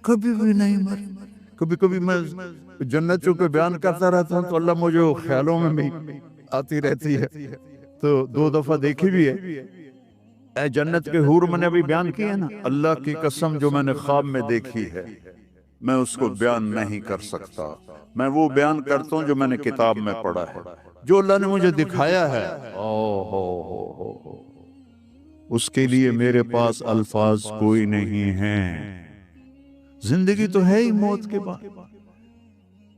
کبھی بھی نہیں مری. کبھی کبھی میں جنتوں کو بیان کرتا رہتا ہوں تو اللہ مجھے خیالوں میں بھی آتی رہتی ہے. تو 2 دفعہ دیکھی بھی ہے. اے جنت کے حور میں نے ابھی بیان کیا نا, اللہ کی قسم جو میں نے خواب میں دیکھی ہے میں اس کو بیان نہیں کر سکتا. میں وہ بیان کرتا ہوں جو میں نے کتاب میں پڑھا ہے, جو اللہ نے مجھے دکھایا ہے. ہو اس کے لیے میرے پاس الفاظ کوئی نہیں ہیں. زندگی تو ہے ہی موت کے بعد.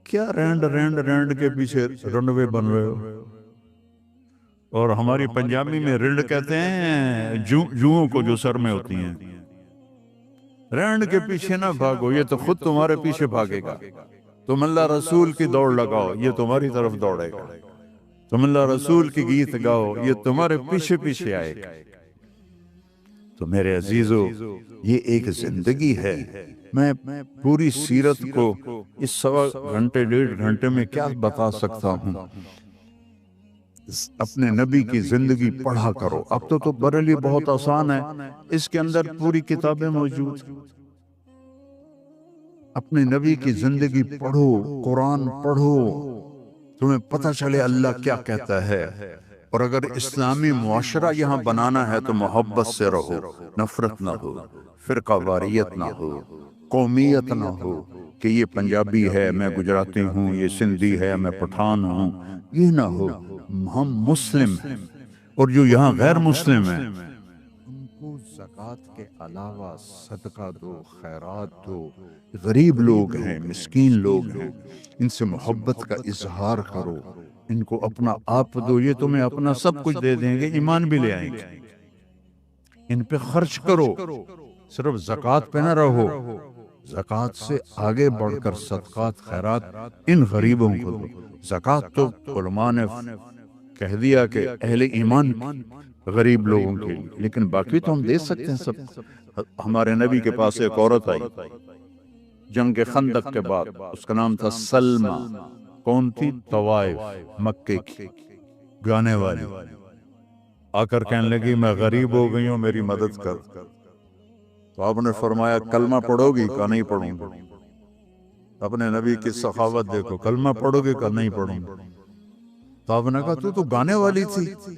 کیا رینڈ کے پیچھے رنوے بن رہے ہو. اور ہماری پنجابی میں رنڈ کہتے ہیں جوؤں کو جو سر میں ہوتی ہیں. رینڈ کے پیچھے نہ بھاگو, یہ تو خود تمہارے پیچھے بھاگے گا. تم اللہ رسول کی دوڑ لگاؤ, یہ تمہاری طرف دوڑے گا. تم اللہ رسول کی گیت گاؤ, یہ تمہارے پیچھے پیچھے آئے گا. تو میرے عزیزو, یہ ایک زندگی ہے. میں پوری سیرت کو اس 1.25 گھنٹے 1.5 گھنٹے میں کیا بتا سکتا ہوں. اپنے نبی کی زندگی پڑھا کرو. اب تو بریلی بہت آسان ہے, اس کے اندر پوری کتابیں موجود. اپنے نبی کی زندگی پڑھو, قرآن پڑھو, تمہیں پتہ چلے اللہ کیا کہتا ہے. اور اگر اسلامی معاشرہ یہاں بنانا ہے تو محبت سے رہو, نفرت نہ ہو, فرقہ واریت نہ ہو, قومیت نہ ہو کہ یہ پنجابی ہے میں گجراتی ہوں, یہ سندھی ہے میں پٹھان ہوں. یہ نہ ہو. ہم مسلم ہیں, اور جو یہاں غیر مسلم ہیں ان کو زکوٰۃ کے علاوہ صدقہ دو, خیرات دو. غریب لوگ ہیں, مسکین لوگ ہیں, ان سے محبت کا اظہار کرو. ان کو اپنا آپ دو, یہ تمہیں اپنا سب کچھ دے دیں گے, ایمان بھی لے آئیں گے. ان پہ خرچ کرو, صرف زکوٰۃ پہ نہ رہو. زکوٰۃ سے آگے بڑھ کر صدقات خیرات ان غریبوں کو دو. زکوٰۃ تو علماء نے کہہ دیا کہ اہل ایمان غریب لوگوں کے لیے, لیکن باقی تو ہم دے سکتے ہیں سب. ہمارے نبی کے پاس ایک عورت آئی جنگ خندق کے بعد, اس کا نام تھا سلمہ. کون تھی؟ طوائف, مکے کی گانے والی. آ کر کہنے لگی میں غریب ہو گئی ہوں, میری مدد کر. تو آپ نے فرمایا کلمہ پڑھو گی؟ کہا نہیں پڑھوں گی. اپنے نبی کی سخاوت دیکھو, کلمہ پڑھو گی؟ کہا نہیں پڑھوں گی. تو آپ نے کہا تو گانے والی تھی,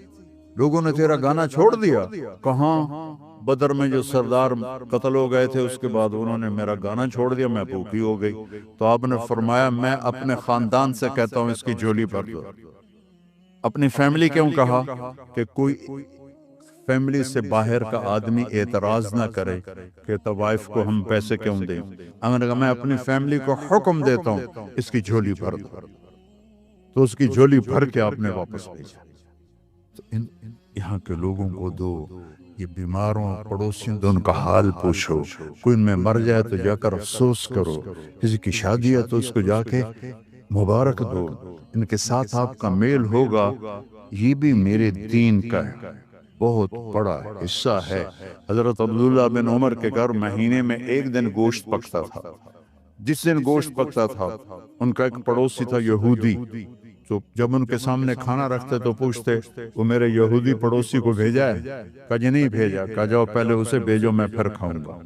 لوگوں نے تیرا گانا چھوڑ دیا. کہاں؟ بدر میں جو سردار قتل ہو گئے تھے اس کے بعد انہوں نے میرا گانا چھوڑ دیا, میں بھوکی ہو گئی. تو آپ نے فرمایا میں اپنے خاندان سے کہتا ہوں اس کی جھولی بھر دو. اپنی فیملی کیوں کہا؟ کہ کوئی فیملی سے باہر کا آدمی اعتراض نہ کرے کہ طوائف کو ہم پیسے کیوں دیں. میں اپنی فیملی کو حکم دیتا ہوں اس کی جھولی بھر دو. تو اس کی جھولی بھر کے آپ نے واپس بھیجا. تو یہاں کے لوگوں کو دو, یہ بیماروں پڑوسیوں دو, ان کا حال پوچھو. کوئی ان میں مر جائے تو جا کر افسوس کرو. کسی کی شادی ہے تو اس کو جا کے مبارک دو. ان کے ساتھ آپ کا میل ہوگا. یہ بھی میرے دین کا بہت بڑا حصہ ہے. حضرت عبداللہ بن عمر کے گھر مہینے میں 1 دن گوشت پکتا تھا. جس دن گوشت پکتا تھا ان کا ایک پڑوسی تھا یہودی. تو جب ان کے سامنے کھانا رکھتے تو پوچھتے وہ میرے یہودی پڑوسی کو بھیجا ہے؟ کہا جی نہیں بھیجا. کہا جاؤ پہلے اسے بھیجو, میں پھر کھاؤں گا.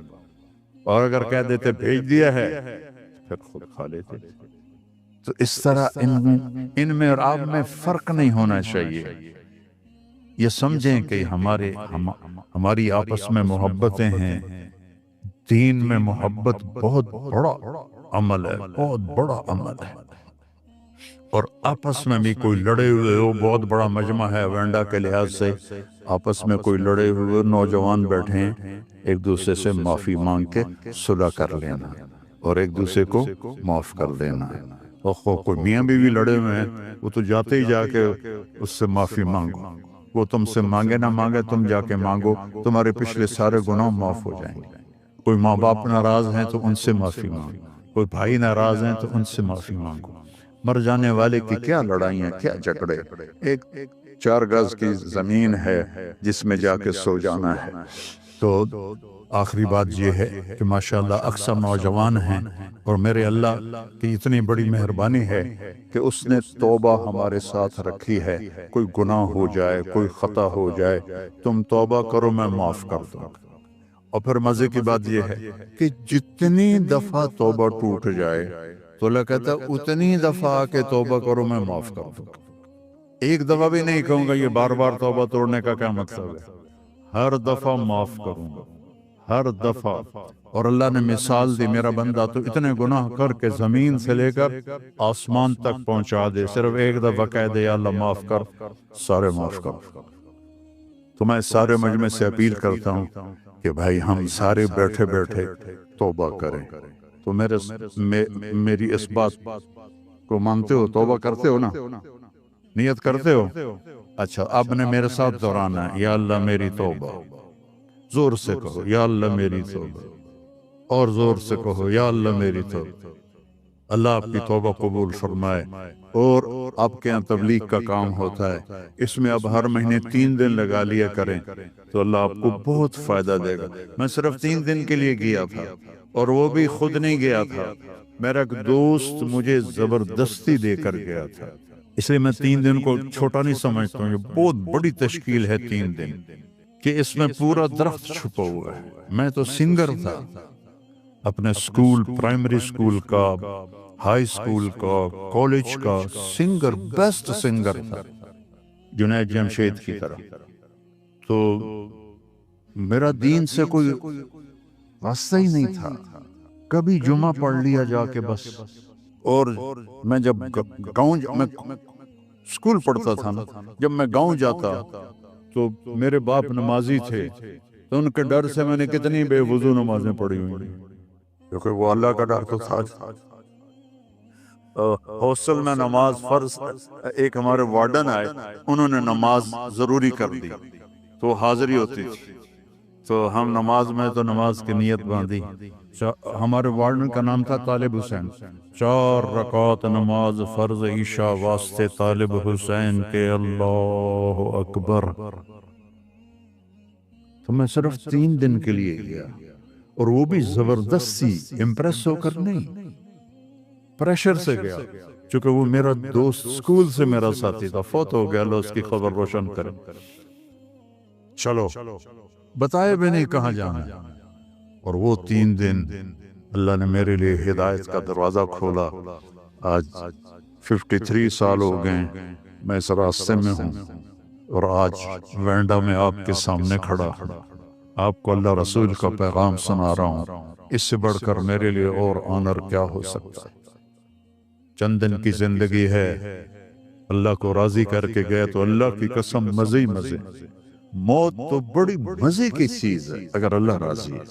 اور اگر کہہ دیتے بھیج دیا ہے پھر خود کھا لیتے. تو اس طرح ان میں اور آپ میں فرق نہیں ہونا چاہیے. یہ سمجھیں کہ ہماری آپس میں محبتیں ہیں. دین میں محبت بہت بڑا عمل ہے, بہت بڑا عمل ہے. اور آپس میں بھی کوئی لڑے ہوئے ہو, بہت بڑا مجمع ہے وینڈا کے لحاظ سے, آپس میں کوئی لڑے ہوئے نوجوان بیٹھے ہیں, ایک دوسرے سے معافی مانگ کے صلح کر لینا اور ایک دوسرے کو معاف کر دینا. اور کوئی میاں بیوی لڑے ہوئے ہیں, وہ تو جاتے ہی جا کے اس سے معافی مانگو. وہ تم سے مانگے نہ مانگے, تم جا کے مانگو, تمہارے پچھلے سارے گناہ معاف ہو جائیں گے. کوئی ماں باپ ناراض ہیں تو ان سے معافی مانگو, کوئی بھائی ناراض ہیں تو ان سے معافی مانگو. مر جانے والے کی کیا لڑائیاں, کیا جھگڑے. ایک 4 گز کی زمین ہے جس میں جا کے سو جانا ہے. تو آخری بات یہ ہے کہ ماشاءاللہ اکثر نوجوان ہیں, اور میرے اللہ کی اتنی بڑی مہربانی ہے کہ اس نے توبہ ہمارے ساتھ رکھی ہے. کوئی گناہ ہو جائے, کوئی خطا ہو جائے, تم توبہ کرو میں معاف کر دوں گا. اور پھر مزے کی بات یہ ہے کہ جتنی دفعہ توبہ ٹوٹ جائے تو اللہ کہتا ہے اتنی دفعہ آ کے توبہ کرو میں معاف کر دوں گا۔ ایک دفعہ بھی نہیں کہوں گا یہ بار بار توبہ توڑنے کا کیا مطلب ہے، ہر دفعہ معاف کروں گا، ہر دفعہ۔ اور اللہ نے مثال دی، میرا بندہ تو اتنے گناہ کر کے زمین سے لے کر آسمان تک پہنچا دے، صرف ایک دفعہ کہہ دے یا اللہ معاف کر، سارے معاف کر۔ تو میں سارے مجمع سے اپیل کرتا ہوں کہ بھائی ہم سارے بیٹھے بیٹھے توبہ کریں۔ تو میری اس بات کو مانتے ہو، توبہ کرتے ہو نا، نیت کرتے ہو؟ اچھا اب نے میرے ساتھ دہرانا ہے، یا اللہ میری توبہ، زور سے کہو یا اللہ میری توبہ، اور زور سے کہو یا اللہ میری توبہ۔ اللہ آپ کی توبہ قبول فرمائے۔ اور آپ کے یہاں تبلیغ کا کام ہوتا ہے، اس میں اب ہر مہینے 3 دن لگا لیا کریں تو اللہ آپ کو بہت فائدہ دے گا۔ میں صرف 3 دن کے لیے گیا تھا، اور وہ بھی خود نہیں گیا تھا، میرا ایک دوست مجھے زبردستی دے کر گیا تھا، اس لیے میں 3 دن کو چھوٹا نہیں سمجھتا ہوں، یہ بہت بڑی تشکیل ہے 3 دن، کہ اس میں پورا درخت چھپا ہوا ہے۔ میں تو سنگر تھا، اپنے سکول، پرائمری سکول کا، ہائی سکول کا، کالج کا سنگر، بیسٹ سنگر تھا جنید جمشید کی طرح۔ تو میرا دین سے کوئی واسطہ ہی نہیں تھا، کبھی جمعہ پڑھ لیا جا کے بس۔ اور میں جب گاؤں میں سکول پڑھتا تھا نا، جب میں گاؤں جاتا تو میرے باپ نمازی تھے، تو ان کے ڈر سے میں نے کتنی بے وضو نمازیں پڑھی ہوئی، کیونکہ وہ اللہ کا ڈر تو تھا۔ ہاسٹل میں نماز فرض، ایک ہمارے وارڈن آئے، انہوں نے نماز ضروری کر دی تو حاضری ہوتی تھی، تو ہم نماز میں تو نماز کی نیت باندھی۔ ہمارے وارڈن کا نام تھا طالب حسین، 4 رکعت نماز فرض عشاء واسطے طالب حسین کے، اللہ اکبر۔ تو میں صرف 3 دن کے لیے گیا، اور وہ بھی زبردستی، امپریس ہو کر نہیں، پریشر سے گیا، چونکہ وہ میرا دوست اسکول سے میرا ساتھی تھا، فوت ہو گیا، اللہ اس کی خبر روشن کرے۔ چلو بتائے بھی نہیں کہاں جانا، اور وہ 3 دن اللہ نے میرے لیے ہدایت کا دروازہ کھولا۔ آج 53 سال ہو گئے میں اس راستے میں ہوں، اور آج وینڈا میں آپ کے سامنے کھڑا آپ کو اللہ رسول کا پیغام سنا رہا ہوں۔ اس سے بڑھ کر میرے لیے اور آنر کیا ہو سکتا ہے؟ چند دن کی زندگی ہے، اللہ کو راضی کر کے گئے تو اللہ کی قسم مزے ہی مزے۔ موت تو بڑی مزے کی چیز ہے اگر اللہ راضی ہے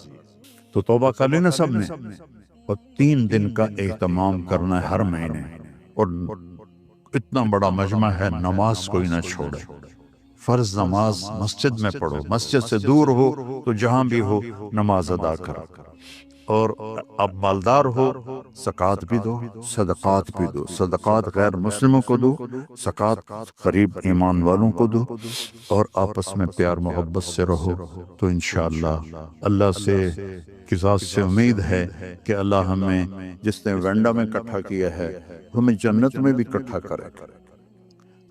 تو۔ توبہ کر لینا سب نے، اور 3 دن کا اہتمام کرنا ہے ہر مہینے، اور اتنا بڑا مجمع ہے، نماز کوئی نہ چھوڑے۔ فرض نماز مسجد میں پڑھو، مسجد سے دور ہو تو جہاں بھی ہو نماز ادا کرو، اور اب مالدار ہو زکوٰۃ بھی دو، صدقات بھی دو، صدقات غیر مسلموں کو دو، زکوٰۃ قریب ایمان والوں کو دو، اور آپس میں پیار محبت سے رہو، تو انشاءاللہ اللہ سے کی ذات سے امید ہے کہ اللہ ہمیں جس نے وینڈا میں اکٹھا کیا ہے ہمیں جنت میں بھی اکٹھا کرے۔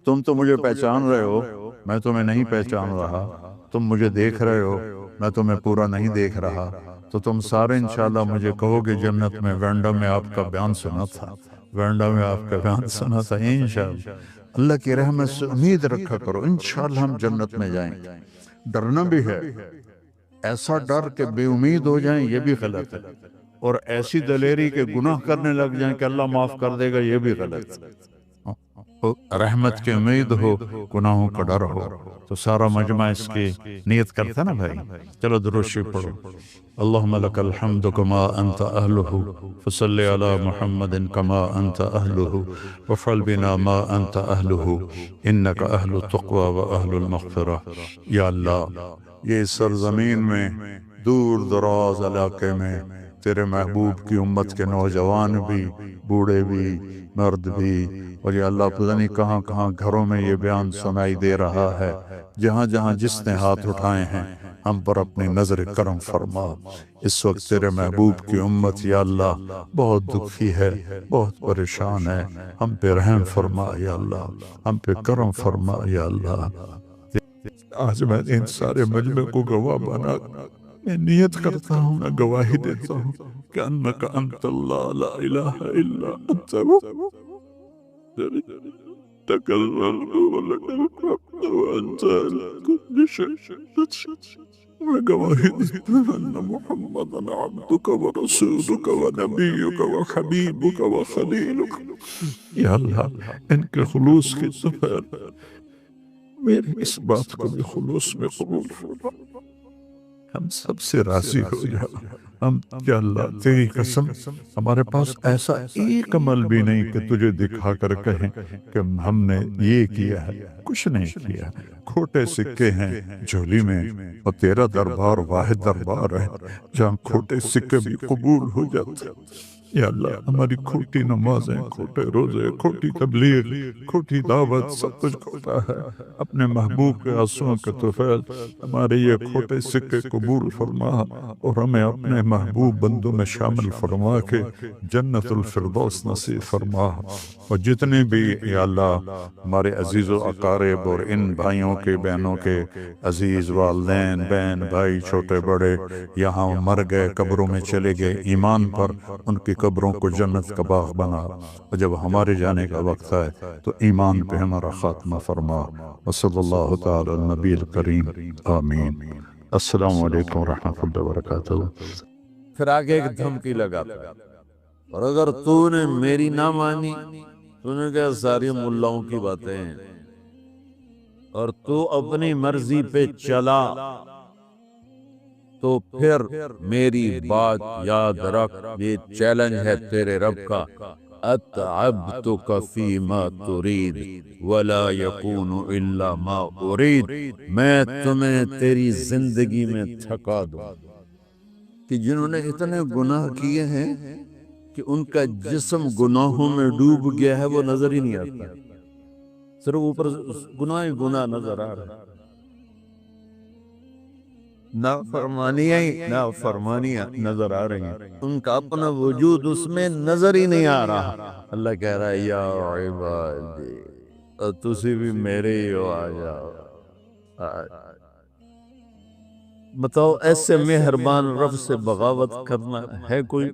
تم تو مجھے پہچان رہے ہو، میں تمہیں نہیں پہچان رہا، تم مجھے دیکھ رہے ہو، میں تمہیں پورا نہیں دیکھ رہا، تو تم سارے انشاءاللہ مجھے کہو گے جنت میں وینڈا میں آپ کا بیان سنا تھا، وینڈا میں آپ کا بیان سنا تھا۔ انشاءاللہ اللہ کی رحمت سے امید رکھا کرو، انشاءاللہ ہم جنت میں جائیں گے۔ ڈرنا بھی ہے، ایسا ڈر کہ بے امید ہو جائیں یہ بھی غلط ہے، اور ایسی دلیری کہ گناہ کرنے لگ جائیں کہ اللہ معاف کر دے گا یہ بھی غلط ہے۔ رحمت کی امید ہو، گناہوں کا ڈر ہو، تو سارا مجمع اس کی نیت کرتا نا بھائی۔ چلو درود شریف پڑھو۔ اللہم لک الحمد کما انت اہلہ، فصلی علی محمد کما انت اہلہ، وفعل بنا ما انت اہلہ، انک اہل التقوی و اہل المغفرہ۔ یا اللہ یہ سرزمین میں دور دراز علاقے میں تیرے محبوب کی امت کے نوجوان بھی، بوڑھے بھی، مرد بھی، اور یا اللہ پتہ نہیں کہاں کہاں گھروں میں یہ بیان سنائی دے رہا ہے، جہاں جہاں جس نے ہاتھ اٹھائے ہیں ہم پر اپنی نظر کرم فرما۔ اس وقت تیرے محبوب کی امت یا اللہ بہت دکھی ہے، بہت پریشان ہے، ہم پہ رحم فرما یا اللہ، ہم پہ کرم فرما یا اللہ۔ آج میں ان سارے مجمع کو گواہ بنا میں نیت کرتا ہوں، میں گواہی دیتا ہوں کہ انک انت اللہ لا الہ الا انت لك الملك ولك الحمد وانت على كل شيء میں گواہی دیتا ہوں ان محمدا عبدك ورسولك ونبيك وحبيبك وخليلك۔ یا اللہ ان کے خلوص کی سفر میری اس بات کو بھی خلوص میں قبول فرما، ہم سب سے راضی ہو جا۔ ہم یا اللہ تیری قسم ہمارے پاس ایسا ایک عمل بھی نہیں کہ تجھے دکھا کر کہیں کہ ہم نے یہ کیا ہے، کچھ نہیں کیا، کھوٹے سکے ہیں جھولی میں، اور تیرا دربار واحد دربار ہے جہاں کھوٹے سکے بھی قبول ہو جاتے۔ یا اللہ ہماری کھوٹی نمازیں، کھوٹے روزے، کھوٹی تبلیغ، کھوٹی دعوت، سب کچھ کھوٹا ہے۔ اپنے محبوب کے آنسوؤں کے طفیل ہمارے یہ کھوٹے سکے قبول فرما، اور ہمیں اپنے محبوب بندوں میں شامل فرما کے جنت الفردوس نصیب فرما۔ اور جتنے بھی یا اللہ ہمارے عزیز و اقارب اور ان بھائیوں کے بہنوں کے عزیز والدین، بہن بھائی، چھوٹے بڑے یہاں مر گئے، قبروں میں چلے گئے ایمان پر، ان کی قبروں کو جنت کا باغ بنا، اور جب ہمارے جانے کا وقت ہے تو ایمان پہ ہمارا خاتمہ فرما۔ وصلی اللہ تعالی علی النبی الکریم، آمین۔ السلام علیکم ورحمۃ اللہ وبرکاتہ۔ پھر آگے ایک دھمکی لگاتا ہے، اور اگر تو نے میری نہ مانی، تو نے کہا ساری ملاؤں کی باتیں ہیں، اور تو اپنی مرضی پہ چلا، تو پھر میری بات یاد رکھ، یہ چیلنج ہے تیرے رب کا، اتعبتک فیما ترید ولا یکون الا ما ارید، میں تمہیں تیری زندگی میں تھکا دوں۔ کہ جنہوں نے اتنے گناہ کیے ہیں کہ ان کا جسم گناہوں میں ڈوب گیا ہے، وہ نظر ہی نہیں آتا، صرف اوپر گناہ ہی گناہ نظر آ رہا ہے، نافرمانیاں نظر آ رہی ہیں، ان کا اپنا وجود اس میں نظر ہی نہیں آ رہا۔ اللہ کہہ رہا ہے یا عبادی، اور تسی بھی میرے ہی ہو، آ جاؤ۔ بتاؤ ایسے مہربان رب سے بغاوت کرنا ہے کوئی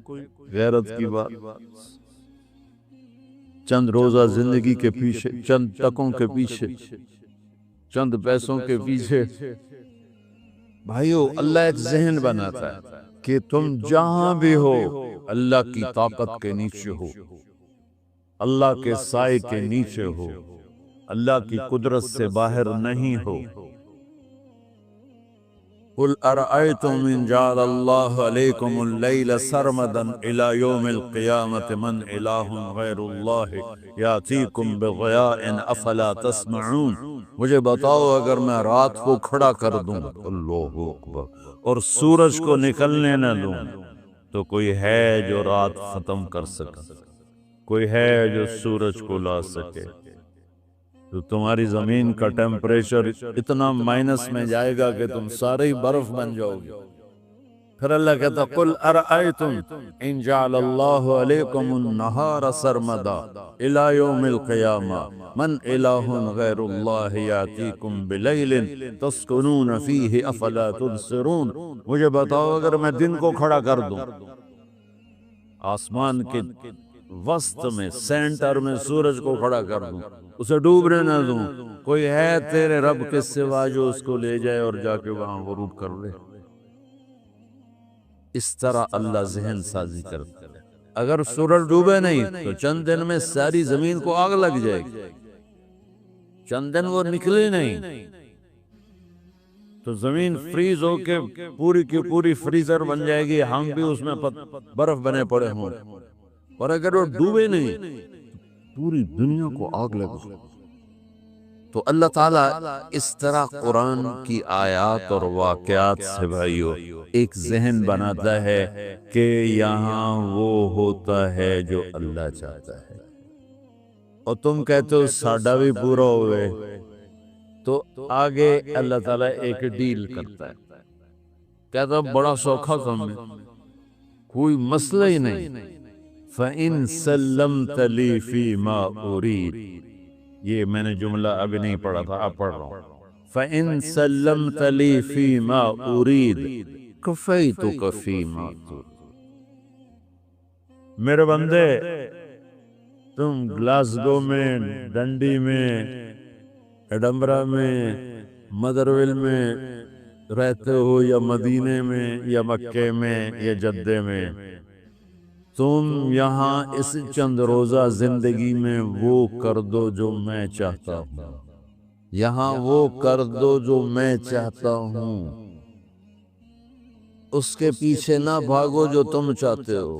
غیرت کی بات؟ چند روزہ زندگی کے پیچھے، چند ٹکوں کے پیچھے، چند پیسوں کے پیچھے، بھائیو اللہ ایک ذہن بناتا ہے کہ تم جہاں بھی ہو اللہ کی طاقت کے نیچے ہو، اللہ کے سائے کے نیچے ہو، اللہ کی قدرت سے باہر نہیں ہو۔ قل ارأيتم من جعل الله عليكم الليل سرمدا الى يوم القيامة من اله غير الله ياتيكم بضياء افلا تسمعون، مجھے بتاؤ اگر میں رات کو کھڑا کر دوں، اللہ اکبر، اور سورج کو نکلنے نہ دوں، تو کوئی ہے جو رات ختم کر سکے، کوئی ہے جو سورج کو لا سکے؟ تو تمہاری زمین کا ٹیمپریچر اتنا مائنس میں جائے گا کہ تم سارے ہی برف بن جاؤ گے۔ پھر اللہ کہتا قل ارأیتم ان جعل اللہ علیکم النہار سرمدا الى یوم القیامہ من الہ غیر اللہ یاتیکم بلیل تسکنون فیہ افلا تبصرون، مجھے بتاؤ اگر میں دن کو کھڑا کر دوں، آسمان کے وسط میں سینٹر میں سورج کو کھڑا کر دوں، اسے ڈوبنے نہ دوں، کوئی ہے تیرے رب کے سوا جو اس کو لے جائے اور جا کے وہاں غروب کر لے؟ اس طرح اللہ ذہن سازی کرتا ہے۔ اگر سورج ڈوبے نہیں تو چند دن میں ساری زمین کو آگ لگ جائے گی، چند دن وہ نکلے نہیں تو زمین فریز ہو کے پوری کی پوری فریزر بن جائے گی، ہم بھی اس میں برف بنے پڑے ہوں، اور اگر وہ ڈوبے نہیں پوری دنیا کو آگ لگے۔ تو اللہ تعالیٰ اس طرح قرآن کی آیات اور واقعات سے بھائیو ایک ذہن بناتا ہے کہ یہاں وہ ہوتا ہے جو اللہ چاہتا ہے، اور تم کہتے ہو ساڈا بھی پورا ہوئے، تو آگے اللہ تعالیٰ ایک ڈیل کرتا ہے، کہتا بڑا سوکھا کام ہے، کوئی مسئلہ ہی نہیں، فَإِن سَلَّمْتَ لِي فِي مَا أُرِيدُ، یہ میں نے جملہ ابھی نہیں پڑھا تھا، اب پڑھ رہا ہوں، فَإِن سَلَّمْتَ لِي فِي مَا أُرِيدُ، کفیتک فیما ترید۔ میرے بندے، تم گلاسگو میں، ڈنڈی میں، ایڈمبرا میں، مدرویل میں رہتے ہو، یا مدینے میں، یا مکے میں، یا جدے میں، تم یہاں اس چند روزہ زندگی میں وہ کر دو جو میں چاہتا ہوں، یہاں وہ کر دو جو میں چاہتا ہوں، اس کے پیچھے نہ بھاگو جو تم چاہتے ہو،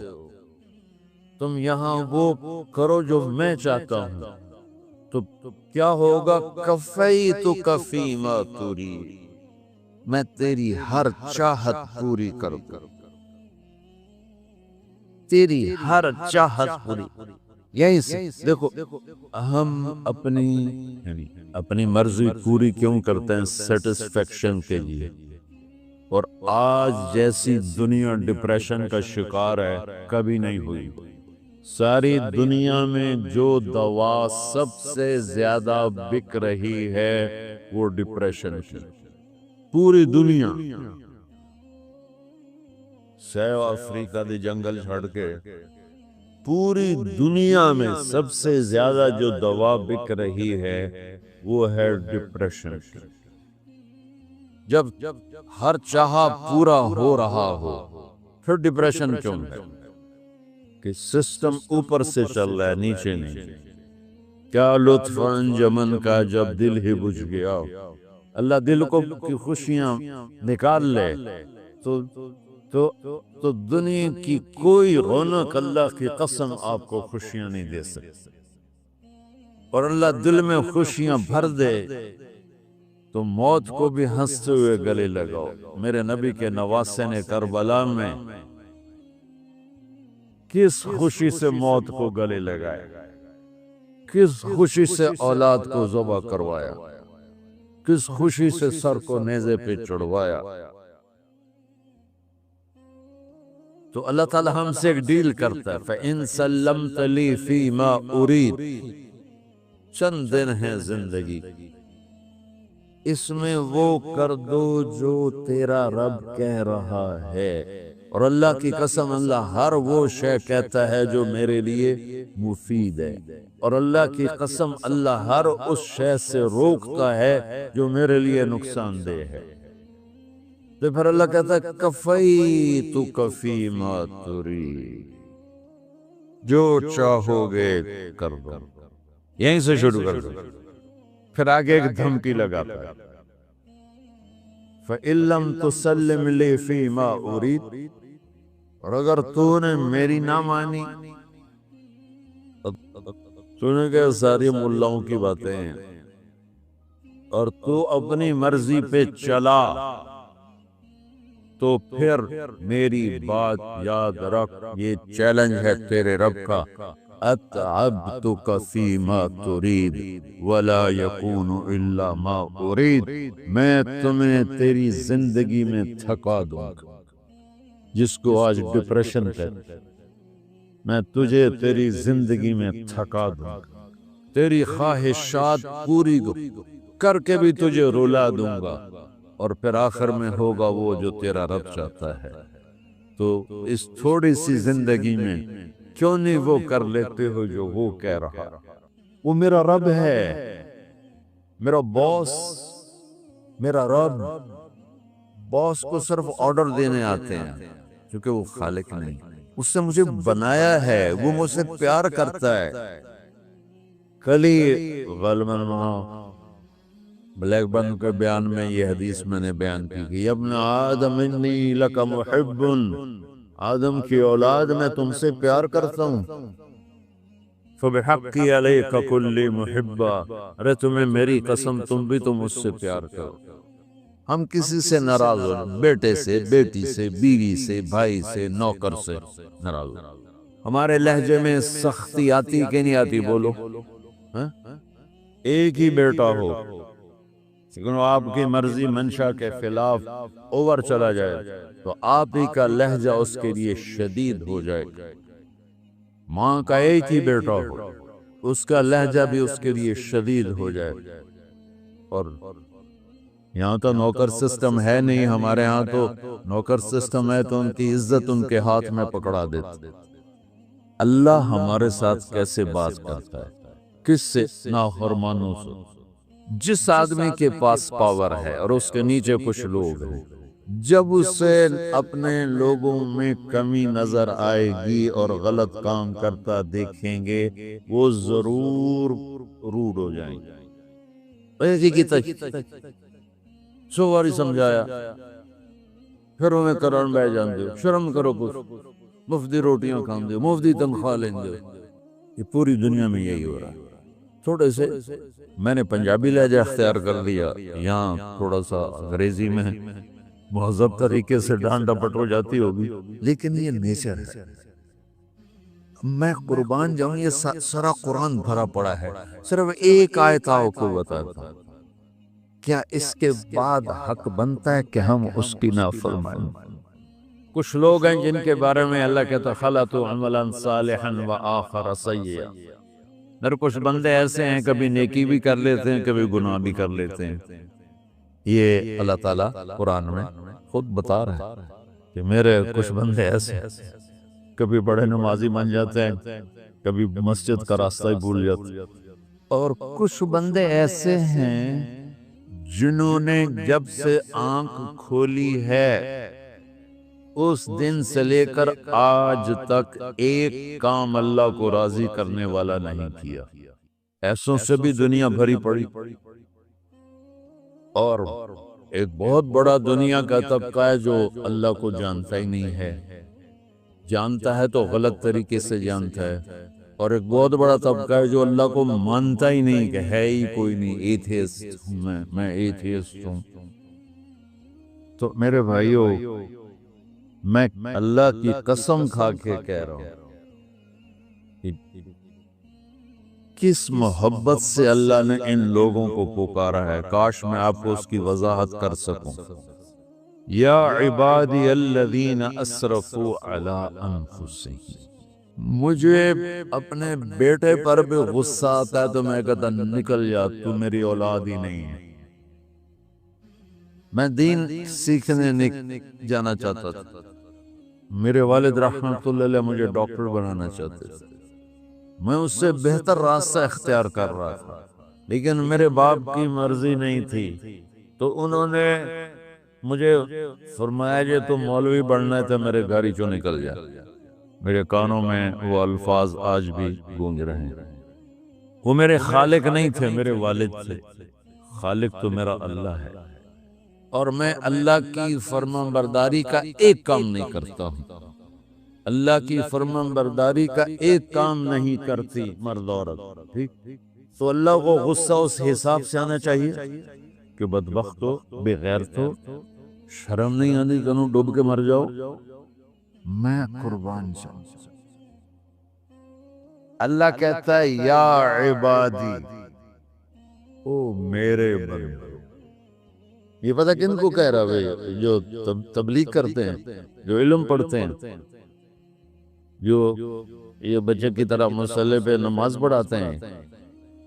تم یہاں وہ کرو جو میں چاہتا ہوں، تو کیا ہوگا؟ کفیتک فیما ترید، میں تیری ہر چاہت پوری کر دوں، تیری ہر چاہت پوری۔ یہیں سے دیکھو، ہم اپنی مرضی پوری کیوں کرتے ہیں؟ سیٹسفیکشن کے لیے۔ اور آج جیسی دنیا ڈپریشن کا شکار ہے کبھی نہیں ہوئی۔ ساری دنیا میں جو دوا سب سے زیادہ بک رہی ہے وہ ڈپریشن کی، پوری دنیا۔ سیو افریقہ دی جنگل چھڑ کے پوری دنیا میں سب سے زیادہ جو دوا بک رہی ہے وہ ہے ڈپریشن کی۔ جب ہر چاہا پورا ہو رہا ہو پھر ڈپریشن کیوں ہے؟ کہ سسٹم اوپر سے چل رہا ہے، نیچے نہیں۔ کیا لطف انجمن کا جب دل ہی بجھ گیا، اللہ دل کو کی خوشیاں نکال لے تو دنیا کی کوئی رونق اللہ کی قسم آپ کو خوشیاں نہیں دے سکتی۔ اور اللہ دل میں خوشیاں بھر دے تو موت کو بھی ہنستے ہوئے گلے لگاؤ۔ میرے نبی کے نواسے نے کربلا میں کس خوشی سے موت کو گلے لگایا، کس خوشی سے اولاد کو ذبح کروایا، کس خوشی سے سر کو نیزے پہ چڑھوایا۔ تو اللہ تعالی ہم سے ایک ڈیل کرتا ہے، فَإِن سَلَّمْتَ لِي فِي مَا أُرِيدُ، چند دن ہے زندگی، اس میں وہ کر دو جو تیرا رب کہہ رہا ہے۔ اور اللہ کی قسم، اللہ ہر وہ شے کہتا ہے جو میرے لیے مفید ہے، اور اللہ کی قسم اللہ ہر اس شے سے روکتا ہے جو میرے لیے نقصان دہ ہے۔ تو پھر اللہ کہتا ہے کفیتک فیما ترید، جو چاہو گے کر دو، یہیں سے شروع کر دو۔ پھر آگے ایک دھمکی لگاتا ہے، فَإِن لَّمْ تُسَلِّمْ لِي فِي مَا أُرِيدُ، اور اگر تو نے میری نہ مانی، تو نے کہا ساری ملاؤں کی باتیں ہیں، اور تو اپنی مرضی پہ چلا، تو پھر میری بات یاد رکھ، یہ چیلنج ہے تیرے رب کا، اتعبتک فیما ترید ولا یکون الا ما ارید، میں تمہیں تیری زندگی میں تھکا دوں گا، جس کو آج ڈپریشن کہتے ہیں، میں تجھے تیری زندگی میں تھکا دوں گا، تیری خواہشات پوری کر کے بھی تجھے رلا دوں گا، اور پھر آخر میں ہوگا وہ جو تیرا رب چاہتا ہے۔ تو اس تھوڑی سی زندگی میں کیوں نہیں وہ کر لیتے ہو جو وہ کہہ رہا؟ وہ میرا رب ہے، میرا باس، میرا رب۔ باس کو صرف آرڈر دینے آتے ہیں، کیونکہ وہ خالق نہیں، اس سے مجھے بنایا ہے، وہ مجھ سے پیار کرتا ہے۔ کلی غالباً بلیک برن کے بیان میں یہ حدیث میں نے بیان کی کہ ابن آدم انی لک محب، آدم کی اولاد میں تم سے پیار کرتا ہوں، فبحقی علیک کلی محبا، ارے تمہیں میری قسم تم بھی تو مجھ سے پیار کرو۔ ہم کسی سے ناراض ہو، بیٹے سے، بیٹی سے، بیوی سے، بھائی سے، نوکر سے ناراض ہو۔ ہمارے لہجے میں سختی آتی کہ نہیں آتی؟ بولو۔ ایک ہی بیٹا ہو لیکن وہ آپ کی مرضی منشا کے خلاف اوور چلا جائے تو آپ ہی کا لہجہ اس کے لیے شدید ہو جائے گا۔ ماں کا ایک ہی بیٹا ہو، اس کا لہجہ بھی اس کے لیے شدید ہو جائے، اور یہاں تو نوکر سسٹم ہے نہیں، ہمارے ہاں تو نوکر سسٹم ہے تو ان کی عزت ان کے ہاتھ میں پکڑا دیتے۔ اللہ ہمارے ساتھ کیسے بات کرتا ہے؟ کس سے؟ نافرمانوں سے۔ جس آدمی کے پاس پاور ہے اور اس کے نیچے کچھ لوگ ہیں، جب اسے اپنے لوگوں میں کمی نظر آئے گی اور غلط کام کرتا دیکھیں گے، وہ ضرور روڈ ہو جائیں گے۔ ایسی کی سو باری سمجھایا، پھر انہیں کرن بہ جان دے، شرم کرو کچھ، مفتی روٹیاں کھان دے، مفتی تنخواہ لیں دے۔ یہ پوری دنیا میں یہی ہو رہا ہے۔ تھوڑے سے میں نے پنجابی لہجہ اختیار کر لیا، یہاں تھوڑا سا انگریزی میں مہذب طریقے سے ڈانٹ ڈپٹ ہو جاتی ہوگی، لیکن یہ نیچر ہے۔ میں قربان جاؤں، یہ سارا قرآن بھرا پڑا ہے، صرف ایک آیت آپ کو بتاتا ہوں۔ کیا اس کے بعد حق بنتا ہے کہ ہم اس کی نافرمانی؟ کچھ لوگ ہیں جن کے بارے میں اللہ کہتا خلطوا عملا صالحا وآخر سیئا۔ میرے کچھ بندے ایسے ہیں، کبھی نیکی بھی کر لیتے ہیں، کبھی گناہ بھی کر لیتے ہیں۔ یہ اللہ تعالیٰ قرآن میں خود بتا رہا ہے کہ میرے کچھ بندے ایسے ہیں، کبھی بڑے نمازی بن جاتے ہیں، کبھی مسجد کا راستہ ہی بھول جاتے ہیں، اور کچھ بندے ایسے ہیں جنہوں نے جب سے آنکھ کھولی ہے اس دن سے لے کر آج تک ایک کام اللہ کو راضی کرنے والا نہیں کیا۔ ایسوں سے بھی دنیا بھری پڑی، اور ایک بہت بڑا دنیا کا طبقہ ہے جو اللہ کو جانتا ہی نہیں ہے، جانتا ہے تو غلط طریقے سے جانتا ہے، اور ایک بہت بڑا طبقہ ہے جو اللہ کو مانتا ہی نہیں کہ ہے ہی کوئی نہیں، ایتھیسٹ ہوں میں ایتھیسٹ ہوں۔ تو میرے بھائیو، میں اللہ کی قسم کھا کے کہہ رہا ہوں، کس محبت سے اللہ نے ان لوگوں کو پکارا ہے، کاش میں آپ کو اس کی وضاحت کر سکوں۔ یا عبادی الذین اسرفوا علی انفسہم، مجھے اپنے بیٹے پر بھی غصہ آتا ہے تو میں کہتا نکل جا، تو میری اولاد ہی نہیں ہے۔ میں دین سیکھنے جانا چاہتا تھا، میرے والد رحمت اللہ علیہ مجھے ڈاکٹر بنانا چاہتے تھے، میں اس سے بہتر راستہ اختیار کر رہا تھا، لیکن میرے باپ کی مرضی نہیں تھی، تو انہوں نے مجھے فرمایا جی تو مولوی بننا ہے تو میرے گھر ہی چوں نکل جا۔ میرے کانوں میں وہ الفاظ آج بھی گونج رہے ہیں۔ وہ میرے خالق نہیں تھے، میرے والد تھے۔ خالق تو میرا اللہ ہے، اور میں اللہ کی فرمان برداری کا ایک کام نہیں کرتا ہوں۔ اللہ کی فرمان برداری کا ایک کام نہیں کرتی مرد عورت، ٹھیک؟ تو اللہ کو غصہ اس حساب سے آنا چاہیے کہ بدبخت ہو، بے غیرت ہو، شرم نہیں آتی تنوں ڈوب کے مر جاؤ۔ میں قربان جاؤں، اللہ کہتا ہے یا عبادی، او میرے بندے۔ یہ پتہ کن کو کہہ رہا ہے؟ جو تبلیغ کرتے ہیں، جو علم پڑھتے ہیں، جو یہ بچے کی طرح مصلی پہ نماز پڑھاتے ہیں،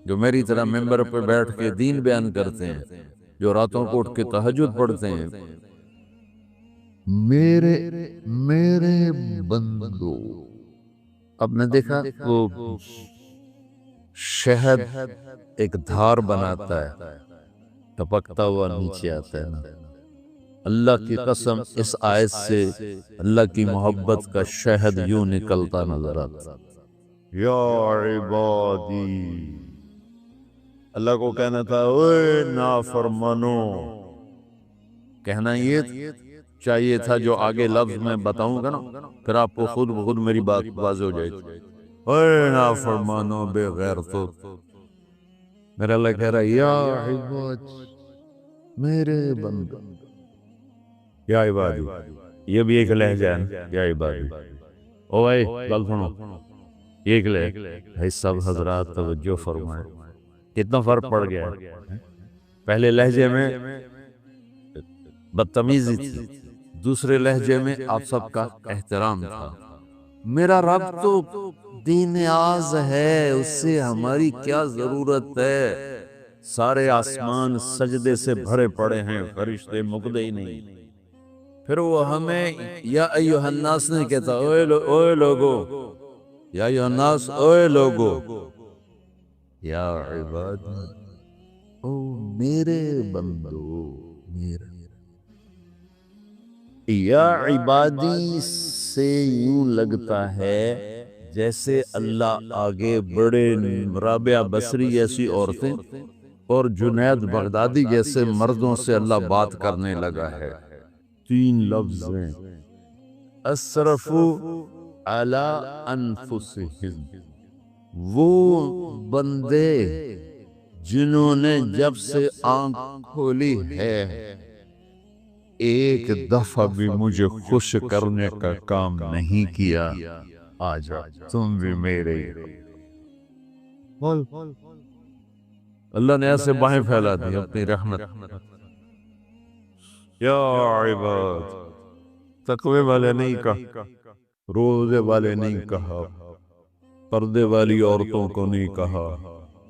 جو میری طرح ممبر پہ بیٹھ کے دین بیان کرتے ہیں، جو راتوں کو اٹھ کے تہجد پڑھتے ہیں۔ میرے بندو، اب نے دیکھا وہ شہد ایک دھار بناتا ہے، ٹپکتا ہوا نیچے آتا ہے نا۔ اللہ کی قسم اس آیت سے اللہ کی محبت کا شہد یوں نکلتا نظر آتا۔ یا عبادی، اللہ کو کہنا تھا اوے نافرمانو، کہنا یہ چاہیے تھا جو آگے لفظ میں بتاؤں گا نا، پھر آپ کو خود بخود میری بات واضح ہو جائے گی۔ اوے نافرمانو، بے غیرتو۔ میرا اللہ کہہ رہا ہے یا عبادی، میرے بندو، یا عبادی، یہ بھی ایک لہجہ ہے، یا عبادی۔ او بھائی بات سنو، یہ ایک لہجہ ہے۔ سب حضرات توجہ فرمائیں، کتنا فرق پڑ گیا ہے۔ پہلے لہجے میں بدتمیزی تھی، دوسرے لہجے میں آپ سب کا احترام تھا۔ میرا رب تو دین آز ہے، اس سے ہماری کیا ضرورت ہے؟ سارے آسمان سجدے سے بھرے پڑے ہیں، فرشتے مقدے ہی نہیں۔ پھر وہ ہمیں یا ایھا الناس نہیں کہتا، اوے لوگو، یا ایھا الناس، اوے لوگو، یا عباد، او میرے بندو، یا عبادی سے یوں لگتا ہے جیسے اللہ آگے بڑے رابعہ بصری جیسی عورتیں اور جنید بغدادی جیسے مردوں سے اللہ بات کرنے لگا ہے۔ 3 لفظ ہیں، اسرفوا علی انفسہم، وہ بندے جنہوں نے جب سے آنکھ کھولی ہے ایک دفعہ بھی مجھے خوش کرنے کا کام نہیں کیا، آجا تم بھی میرے ہی ہو۔ اللہ نے ایسے باہیں پھیلا دی اپنی رحمت۔ یا عباد، تقوی والے نہیں کہا، روزے والے نہیں کہا، پردے والی عورتوں کو نہیں کہا،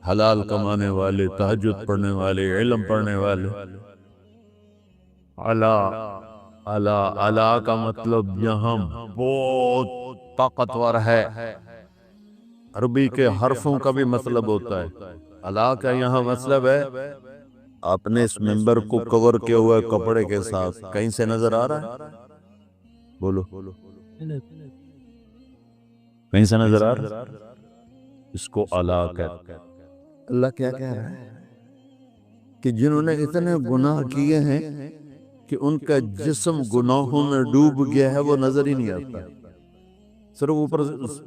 حلال کمانے والے، تہجد پڑھنے والے، علم پڑھنے والے۔ علا کا مطلب یہاں بہت طاقتور ہے، عربی کے حرفوں کا بھی مطلب ہوتا ہے۔ علا کا یہاں مطلب ہے آپ نے اس ممبر کو کور کیا ہوا ہے کپڑے کے ساتھ، کہیں سے نظر آ رہا ہے؟ بولو، کہیں سے نظر آ رہا ہے؟ اس کو علا کہتے ہیں۔ اللہ کیا کہہ رہا ہے کہ جنہوں نے اتنے گناہ کیے ہیں کہ ان کا جسم گناہوں میں ڈوب گیا ہے، وہ نظر ہی نہیں آتا، صرف اوپر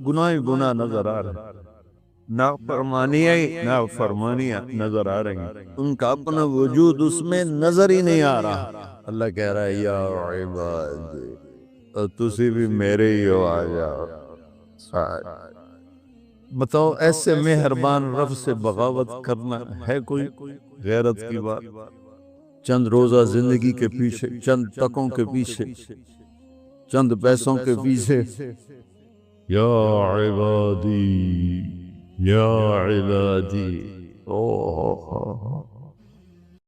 گناہ ہی گناہ نظر آ رہا ہے، نافرمانیاں نظر آ رہی ہیں، ان کا اپنا وجود اس میں نظر ہی نہیں آ رہا۔ اللہ کہہ رہا ہے یا عباد، تسی بھی میرے ہی ہو، آ جاؤ۔ بتاؤ ایسے مہربان رب سے بغاوت کرنا ہے کوئی غیرت کی بات؟ چند روزہ زندگی کے پیچھے، چند تکوں کے پیچھے، چند پیسوں کے پیچھے، یا عبادی، یا عبادی، اوہ